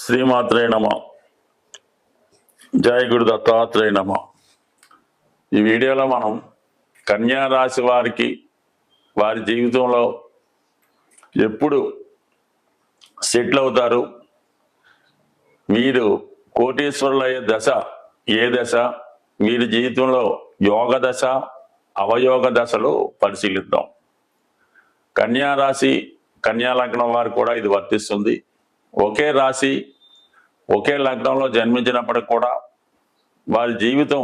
శ్రీమాత్రే నమ. జయ గురు దత్తాత్రేయ నమ. ఈ వీడియోలో మనం కన్యా రాశి వారికి వారి జీవితంలో ఎప్పుడు సెటిల్ అవుతారు, వీరు కోటీశ్వరులయ్యే దశ ఏ దశ, వీరి జీవితంలో యోగ దశ అవయోగ దశలు పరిశీలిద్దాం. కన్యా రాశి కన్యా లగ్నం వారు కూడా ఇది వర్తిస్తుంది. ఒకే రాశి ఒకే లగ్నంలో జన్మించినప్పటికి కూడా వారి జీవితం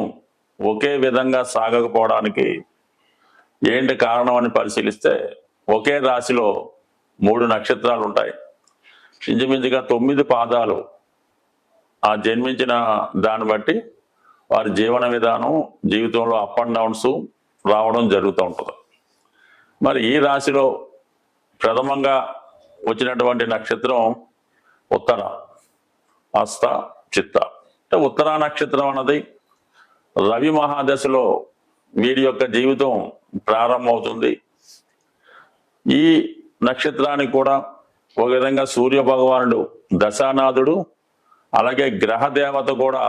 ఒకే విధంగా సాగకపోవడానికి ఏంటి కారణం అని పరిశీలిస్తే, ఒకే రాశిలో 3 నక్షత్రాలు ఉంటాయి. ఇంచుమించుగా 9 పాదాలు ఆ జన్మించిన దాన్ని బట్టి వారి జీవన విధానం జీవితంలో అప్ అండ్ డౌన్స్ రావడం జరుగుతూ ఉంటుంది. మరి ఈ రాశిలో ప్రథమంగా వచ్చినటువంటి నక్షత్రం ఉత్తర, హస్త, చిత్త. అంటే ఉత్తరా నక్షత్రం అన్నది రవి మహాదశలో వీరి యొక్క జీవితం ప్రారంభమవుతుంది. ఈ నక్షత్రానికి కూడా ఒక విధంగా సూర్య భగవానుడు దశానాథుడు, అలాగే గ్రహ దేవత కూడా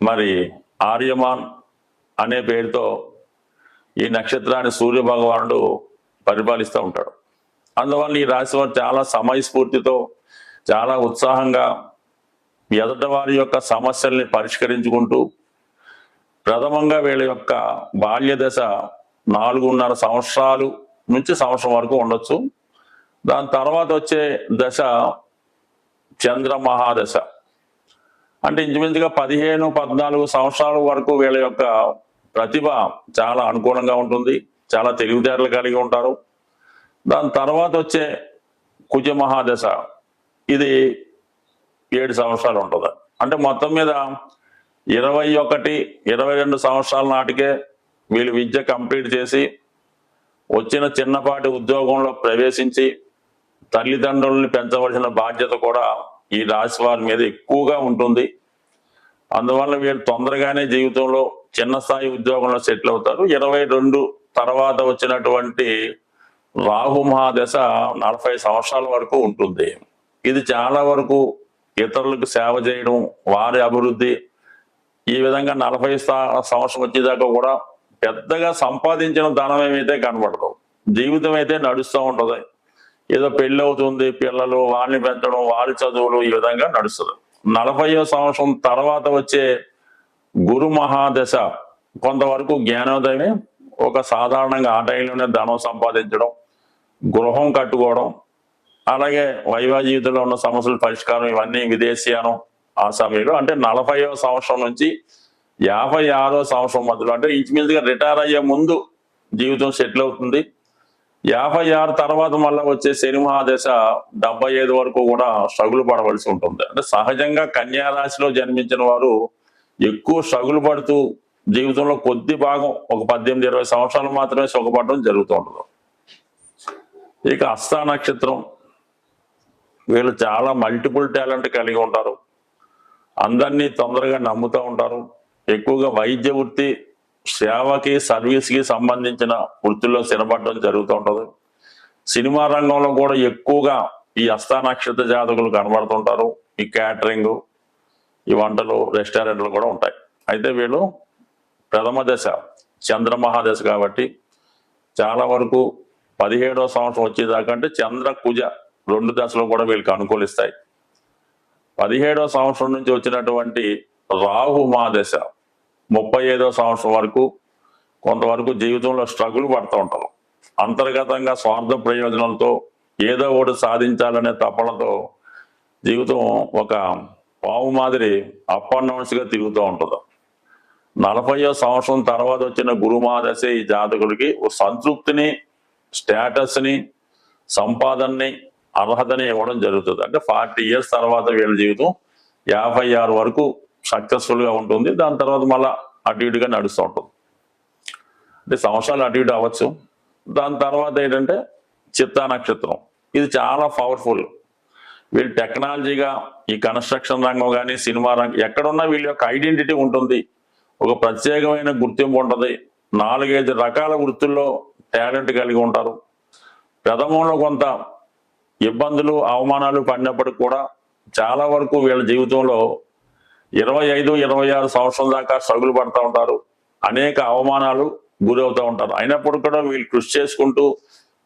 మరి ఆర్యమాన్ అనే పేరుతో ఈ నక్షత్రాన్ని సూర్య భగవానుడు పరిపాలిస్తూ ఉంటాడు. అందువల్ల ఈ రాశి వారు చాలా సమయస్ఫూర్తితో చాలా ఉత్సాహంగా ఎదుట వారి యొక్క సమస్యల్ని పరిష్కరించుకుంటూ, ప్రథమంగా వీళ్ళ యొక్క బాల్య దశ 4.5 సంవత్సరాలు నుంచి సంవత్సరం వరకు ఉండొచ్చు. దాని తర్వాత వచ్చే దశ చంద్ర మహాదశ. అంటే ఇంచుమించుగా 15-14 సంవత్సరాల వరకు వీళ్ళ యొక్క ప్రతిభ చాలా అనుకూలంగా ఉంటుంది, చాలా తెలివితేటలు కలిగి ఉంటారు. దాని తర్వాత వచ్చే కుజ మహాదశ, ఇది 7 సంవత్సరాలు ఉంటుంది. అంటే మొత్తం మీద 21-22 సంవత్సరాల నాటికే వీళ్ళు విద్య కంప్లీట్ చేసి వచ్చిన చిన్నపాటి ఉద్యోగంలో ప్రవేశించి తల్లిదండ్రుల్ని పెంచవలసిన బాధ్యత కూడా ఈ రాశి వారి మీద ఎక్కువగా ఉంటుంది. అందువల్ల వీళ్ళు తొందరగానే జీవితంలో చిన్న స్థాయి ఉద్యోగంలో సెటిల్ అవుతారు. 22 తర్వాత వచ్చినటువంటి రాహు మహాదశ 40 సంవత్సరాల వరకు ఉంటుంది. ఇది చాలా వరకు ఇతరులకు సేవ చేయడం, వారి అభివృద్ధి, ఈ విధంగా 40 సంవత్సరం వచ్చేదాకా కూడా పెద్దగా సంపాదించిన ధనం ఏమైతే కనబడదు, జీవితం అయితే నడుస్తూ ఉంటుంది. ఏదో పెళ్ళి అవుతుంది, పిల్లలు, వాళ్ళని పెంచడం, వారి చదువులు, ఈ విధంగా నడుస్తుంది. 40వ సంవత్సరం తర్వాత వచ్చే గురు మహాదశ కొంతవరకు జ్ఞానోదయమే. ఒక సాధారణంగా ఆ టైంలోనే ధనం సంపాదించడం, గృహం కట్టుకోవడం, అలాగే వైవాహిక జీవితంలో ఉన్న సమస్యల పరిష్కారం, ఇవన్నీ విదేశీయానం ఆ సమయంలో. అంటే 40వ సంవత్సరం నుంచి 56వ సంవత్సరం మధ్యలో, అంటే ఇంచుమించుగా రిటైర్ అయ్యే ముందు జీవితం సెటిల్ అవుతుంది. 56 తర్వాత మళ్ళీ వచ్చే శని మహాదశ 75 వరకు కూడా స్ట్రగుల్ పడవలసి ఉంటుంది. అంటే సహజంగా కన్యా రాశిలో జన్మించిన వారు ఎక్కువ స్ట్రగుల్ పడుతూ జీవితంలో కొద్ది భాగం ఒక 18-20 సంవత్సరాలు మాత్రమే సుఖపడడం జరుగుతూ ఉంటుంది. ఇక హస్త నక్షత్రం, వీళ్ళు చాలా మల్టిపుల్ టాలెంట్ కలిగి ఉంటారు, అందరినీ తొందరగా నమ్ముతూ ఉంటారు. ఎక్కువగా వైద్య వృత్తి, సేవకి, సర్వీస్కి సంబంధించిన వృత్తుల్లో స్థిరపడడం జరుగుతూ ఉంటుంది. సినిమా రంగంలో కూడా ఎక్కువగా ఈ హస్త నక్షత్ర జాతకులు కనబడుతుంటారు. ఈ క్యాటరింగ్, ఈ వంటలు, రెస్టారెంట్లు కూడా ఉంటాయి. అయితే వీళ్ళు ప్రథమ దశ చంద్ర మహాదశ కాబట్టి చాలా వరకు 17వ సంవత్సరం వచ్చేదాకా, అంటే చంద్ర కుజ 2 దశలు కూడా వీళ్ళకి అనుకూలిస్తాయి. 17వ సంవత్సరం నుంచి వచ్చినటువంటి రాహు మహాదశ 35వ సంవత్సరం వరకు కొంతవరకు జీవితంలో స్ట్రగుల్ పడుతూ ఉంటారు. అంతర్గతంగా స్వార్థ ప్రయోజనాలతో ఏదో ఒకటి సాధించాలనే తపనతో జీవితం ఒక పావు మాదిరి అప్ అండ్ డౌన్స్గా తిరుగుతూ ఉంటుంది. 40వ సంవత్సరం తర్వాత వచ్చిన గురు మహాదశ ఈ జాతకుడికి సంతృప్తిని, స్టేటస్ని, సంపాదనని, అర్హతని ఇవ్వడం జరుగుతుంది. అంటే 40 ఇయర్స్ తర్వాత వీళ్ళ జీవితం 56 వరకు సక్సెస్ఫుల్గా ఉంటుంది. దాని తర్వాత మళ్ళీ అటు ఇటుగా నడుస్తూ ఉంటుంది. అంటే సంవత్సరాలు అటు ఇటు అవ్వచ్చు. దాని తర్వాత ఏంటంటే చిత్తా నక్షత్రం, ఇది చాలా పవర్ఫుల్. వీళ్ళు టెక్నాలజీగా ఈ కన్స్ట్రక్షన్ రంగం కానీ, సినిమా రంగం, ఎక్కడున్నా వీళ్ళ యొక్క ఐడెంటిటీ ఉంటుంది, ఒక ప్రత్యేకమైన గుర్తింపు ఉంటుంది. 4-5 రకాల వృత్తుల్లో టాలెంట్ కలిగి ఉంటారు. ప్రథమంలో కొంత ఇబ్బందులు, అవమానాలు పడినప్పటికి కూడా చాలా వరకు వీళ్ళ జీవితంలో 25-26 సంవత్సరం దాకా స్ట్రగుల్ పడుతూ ఉంటారు. అనేక అవమానాలు గురవుతూ ఉంటారు. అయినప్పుడు కూడా వీళ్ళు కృషి చేసుకుంటూ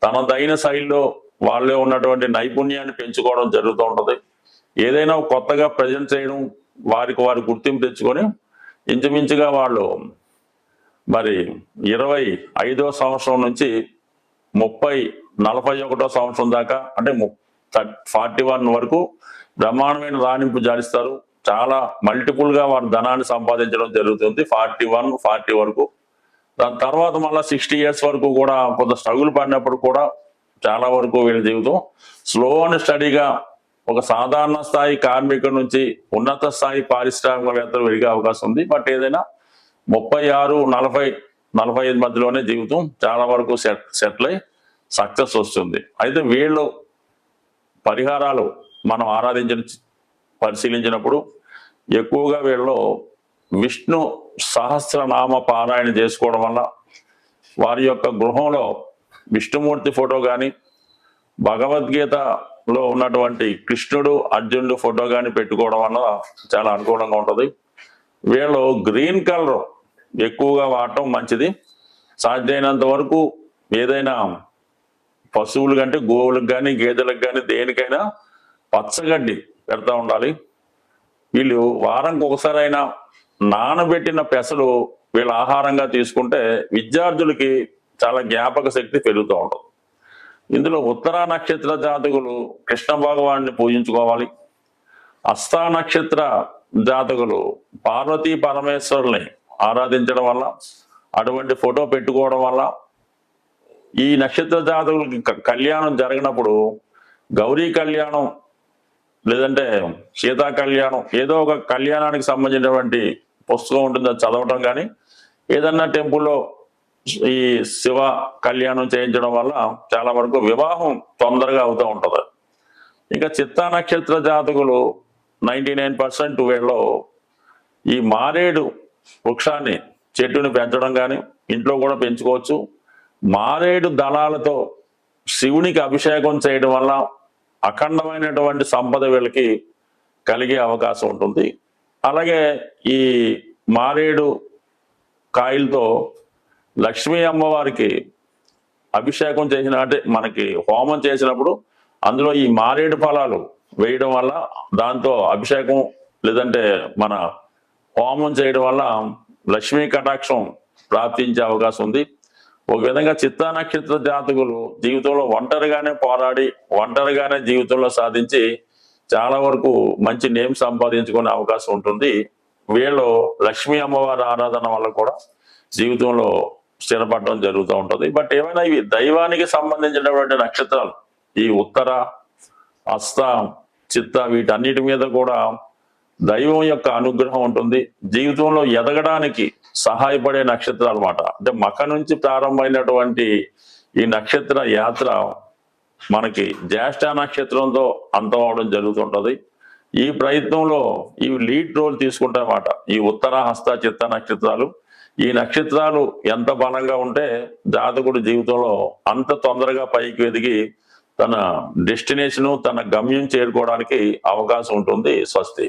తనదైన శైలిలో వాళ్ళే ఉన్నటువంటి నైపుణ్యాన్ని పెంచుకోవడం జరుగుతూ ఉంటుంది. ఏదైనా కొత్తగా ప్రజెంట్ చేయడం, వారికి వారి గుర్తింపు తెచ్చుకొని ఇంచుమించుగా వాళ్ళు మరి 25వ సంవత్సరం నుంచి 41వ సంవత్సరం దాకా అంటే 41 వరకు బ్రహ్మాండమైన రాణింపు జారిస్తారు. చాలా మల్టిపుల్ గా వారు ధనాన్ని సంపాదించడం జరుగుతుంది 41-40 వరకు. దాని తర్వాత మళ్ళీ 60 years వరకు కూడా కొంత స్ట్రగుల్ పడినప్పుడు కూడా చాలా వరకు వీళ్ళ జీవితం స్లో అండ్ స్టడీగా ఒక సాధారణ స్థాయి కార్మికుడి నుంచి ఉన్నత స్థాయి పారిశ్రామికవేత్తలు పెరిగే అవకాశం ఉంది. బట్ ఏదైనా 36-40-45 మధ్యలోనే జీవితం చాలా వరకు సెటిల్ అయి సక్సెస్ వస్తుంది. అయితే వీళ్ళు పరిహారాలు మనం పరిశీలించినప్పుడు ఎక్కువగా వీళ్ళు విష్ణు సహస్రనామ పారాయణ చేసుకోవడం వల్ల, వారి యొక్క గృహంలో విష్ణుమూర్తి ఫోటో కానీ, భగవద్గీతలో ఉన్నటువంటి కృష్ణుడు అర్జునుడు ఫోటో కానీ పెట్టుకోవడం వల్ల చాలా అనుకూలంగా ఉంటుంది. వీళ్ళు గ్రీన్ కలర్ ఎక్కువగా వాడటం మంచిది. సాధ్యమైనంత వరకు ఏదైనా పశువులు కంటే గోవులకు కానీ గేదెలకు కానీ దేనికైనా పచ్చగడ్డి పెడతా ఉండాలి. వీళ్ళు వారంకి ఒకసారైనా నానబెట్టిన పెసలు వీళ్ళ ఆహారంగా తీసుకుంటే విద్యార్థులకి చాలా జ్ఞాపక శక్తి పెరుగుతూ ఉంటుంది. ఇందులో ఉత్తరా నక్షత్ర జాతకులు కృష్ణ భగవాన్ని పూజించుకోవాలి. హస్తా నక్షత్ర జాతకులు పార్వతీ పరమేశ్వరుల్ని ఆరాధించడం వల్ల, అటువంటి ఫోటో పెట్టుకోవడం వల్ల ఈ నక్షత్ర జాతకులకి కళ్యాణం జరిగినప్పుడు గౌరీ కళ్యాణం లేదంటే సీతా కళ్యాణం ఏదో ఒక కళ్యాణానికి సంబంధించినటువంటి పుస్తకం ఉంటుంది, అది చదవటం కానీ ఏదన్నా టెంపుల్లో ఈ శివ కళ్యాణం చేయించడం వల్ల చాలా వరకు వివాహం తొందరగా అవుతూ ఉంటుంది. ఇంకా చిత్తా నక్షత్ర జాతకులు 99% వీళ్ళు ఈ మారేడు వృక్షాన్ని చెట్టుని పెంచడం కానీ ఇంట్లో కూడా పెంచుకోవచ్చు. మారేడు దళాలతో శివునికి అభిషేకం చేయడం వల్ల అఖండమైనటువంటి సంపద వీళ్ళకి కలిగే అవకాశం ఉంటుంది. అలాగే ఈ మారేడు కాయలతో లక్ష్మీ అమ్మవారికి అభిషేకం చేసిన అంటే మనకి హోమం చేసినప్పుడు అందులో ఈ మారేడు ఫలాలు వేయడం వల్ల, దాంతో అభిషేకం లేదంటే మన హోమం చేయడం వల్ల లక్ష్మీ కటాక్షం ప్రాప్తించే అవకాశం ఉంది. ఒక విధంగా చిత్తా నక్షత్ర జాతకులు జీవితంలో ఒంటరిగానే పోరాడి ఒంటరిగానే జీవితంలో సాధించి చాలా వరకు మంచి నేమ్ సంపాదించుకునే అవకాశం ఉంటుంది. వీళ్ళు లక్ష్మీ అమ్మవారి ఆరాధన వల్ల కూడా జీవితంలో స్థిరపడడం జరుగుతూ ఉంటుంది. బట్ ఏమైనా ఇవి దైవానికి సంబంధించినటువంటి నక్షత్రాలు, ఈ ఉత్తర, హస్త, చిత్త వీటన్నిటి మీద కూడా దైవం యొక్క అనుగ్రహం ఉంటుంది. జీవితంలో ఎదగడానికి సహాయపడే నక్షత్రాలు అన్నమాట. అంటే మఖ నుంచి ప్రారంభమైనటువంటి ఈ నక్షత్ర యాత్ర మనకి జ్యేష్ఠ నక్షత్రంతో అంతం అవడం జరుగుతుంటది. ఈ ప్రయత్నంలో ఈ లీడ్ రోల్ తీసుకుంటారన్నమాట. ఈ ఉత్తర, హస్త, చిత్త నక్షత్రాలు, ఈ నక్షత్రాలు ఎంత బలంగా ఉంటే జాతకుడు జీవితంలో అంత తొందరగా పైకి ఎదిగి తన డెస్టినేషన్, తన గమ్యం చేరుకోవడానికి అవకాశం ఉంటుంది. స్వస్తి.